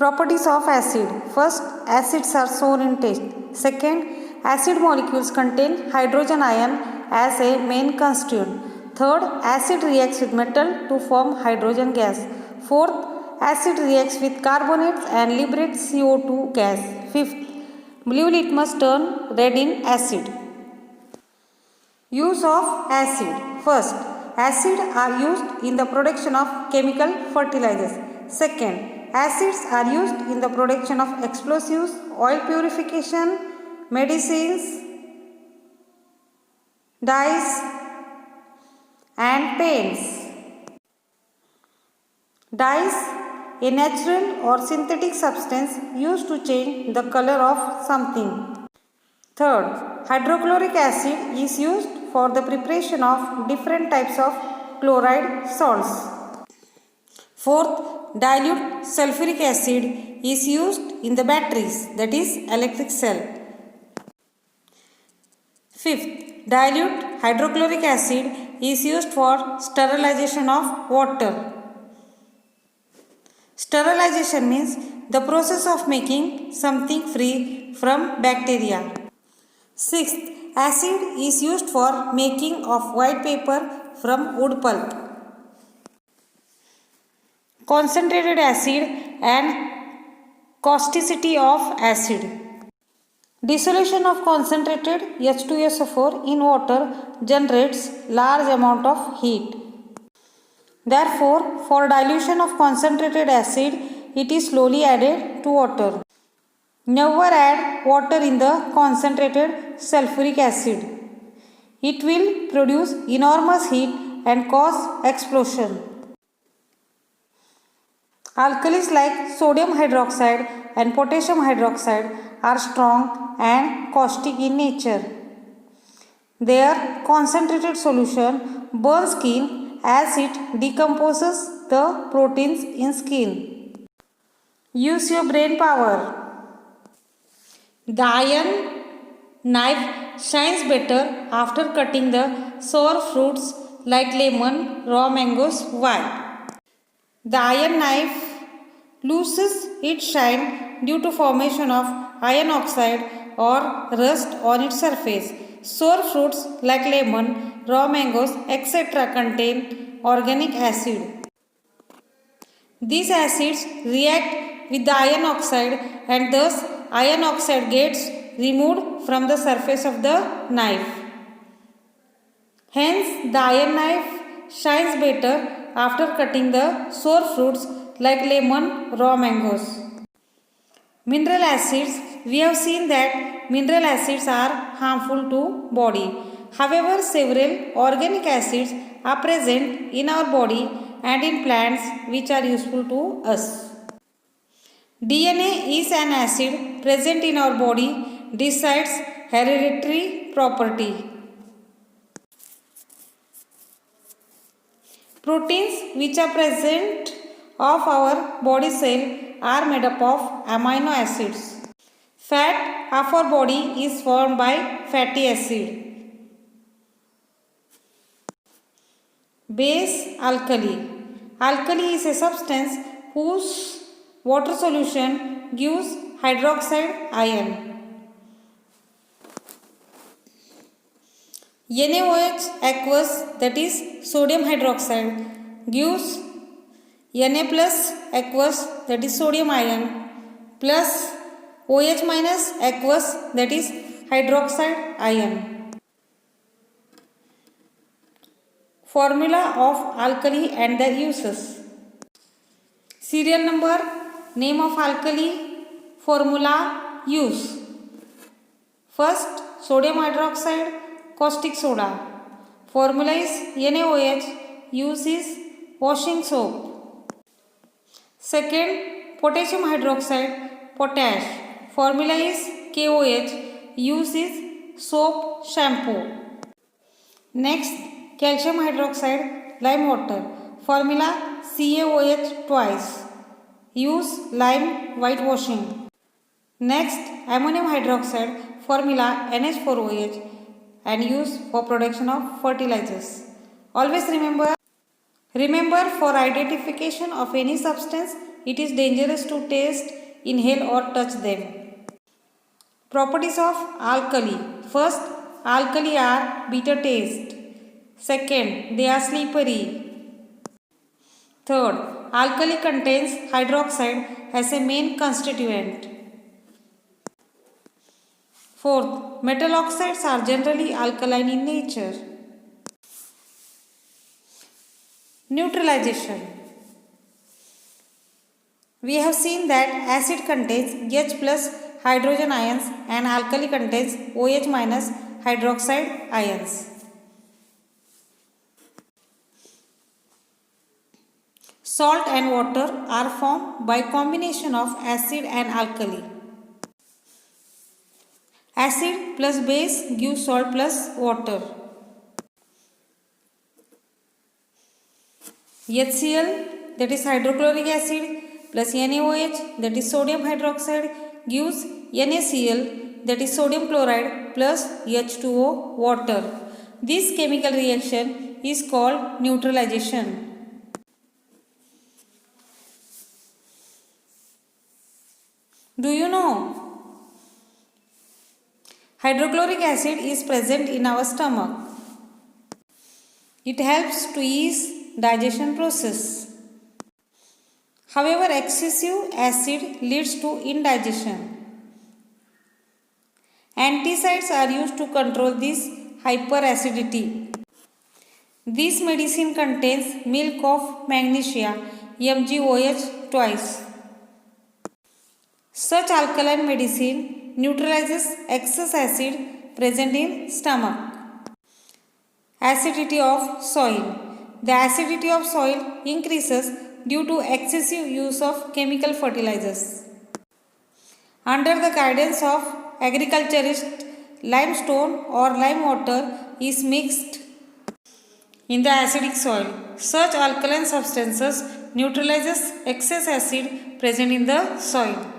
Properties of acid. First, acids are shown in test. Second, acid molecules contain hydrogen ion as a main constituent. Third, acid reacts with metal to form hydrogen gas. Fourth, acid reacts with carbonates and liberates CO2 gas. Fifth, blue litmus turn red in acid. Use of acid. First, acid are used in the production of chemical fertilizers. Second, acids are used in the production of explosives, oil purification, medicines, dyes and paints. Dyes, a natural or synthetic substance used to change the color of something. Third, hydrochloric acid is used for the preparation of different types of chloride salts. Fourth, dilute sulfuric acid is used in the batteries, that is electric cell. Fifth, dilute hydrochloric acid is used for sterilization of water. Sterilization means the process of making something free from bacteria. Sixth, acid is used for making of white paper from wood pulp. Concentrated acid and causticity of acid. Dissolution of concentrated H2SO4 in water generates large amount of heat. Therefore, for dilution of concentrated acid, it is slowly added to water. Never add water in the concentrated sulfuric acid. It will produce enormous heat and cause explosion. Alkalis like sodium hydroxide and potassium hydroxide are strong and caustic in nature. Their concentrated solution burns skin as it decomposes the proteins in skin. Use your brain power. The iron knife shines better after cutting the sour fruits like lemon, raw mangoes. Why? The iron knife loses its shine due to formation of iron oxide or rust on its surface. Sour fruits like lemon, raw mangoes, etc. contain organic acid. These acids react with the iron oxide and thus iron oxide gets removed from the surface of the knife. Hence, the iron knife shines better after cutting the sour fruits like lemon, raw mangoes. Mineral acids. We have seen that mineral acids are harmful to body. However, several organic acids are present in our body and in plants which are useful to us. DNA is an acid present in our body besides hereditary property. Proteins which are present of our body cell are made up of amino acids. Fat of our body is formed by fatty acid. Base alkali. Alkali is a substance whose water solution gives hydroxide ion. NaOH aqueous, that is sodium hydroxide, gives Na plus aqueous, that is sodium ion, plus OH minus aqueous, that is hydroxide ion. Formula of alkali and their uses. Serial number, name of alkali, formula, use. First, sodium hydroxide, caustic soda. Formula is NaOH, use is washing soap. Second, potassium hydroxide, potash. Formula is KOH, use is soap, shampoo. Next, calcium hydroxide, lime water. Formula CaOH twice, use lime whitewashing. Next, ammonium hydroxide, formula NH4OH and use for production of fertilizers. Always remember for identification of any substance, it is dangerous to taste, inhale or touch them. Properties of alkali. First, alkali are bitter taste. Second, they are slippery. Third, alkali contains hydroxide as a main constituent. Fourth, metal oxides are generally alkaline in nature. Neutralization. We have seen that acid contains H plus hydrogen ions and alkali contains OH minus hydroxide ions. Salt and water are formed by combination of acid and alkali. Acid plus base gives salt plus water. HCl, that is hydrochloric acid, plus NaOH, that is sodium hydroxide, gives NaCl, that is sodium chloride, plus H2O water. This chemical reaction is called neutralization. Do you know? Hydrochloric acid is present in our stomach. It helps to ease digestion process. However, excessive acid leads to indigestion. Anticides are used to control this hyperacidity. This medicine contains milk of magnesia, MgOH twice. Such alkaline medicine neutralizes excess acid present in stomach. Acidity of soil. The acidity of soil increases due to excessive use of chemical fertilizers. Under the guidance of agriculturist, limestone or lime water is mixed in the acidic soil. Such alkaline substances neutralizes excess acid present in the soil.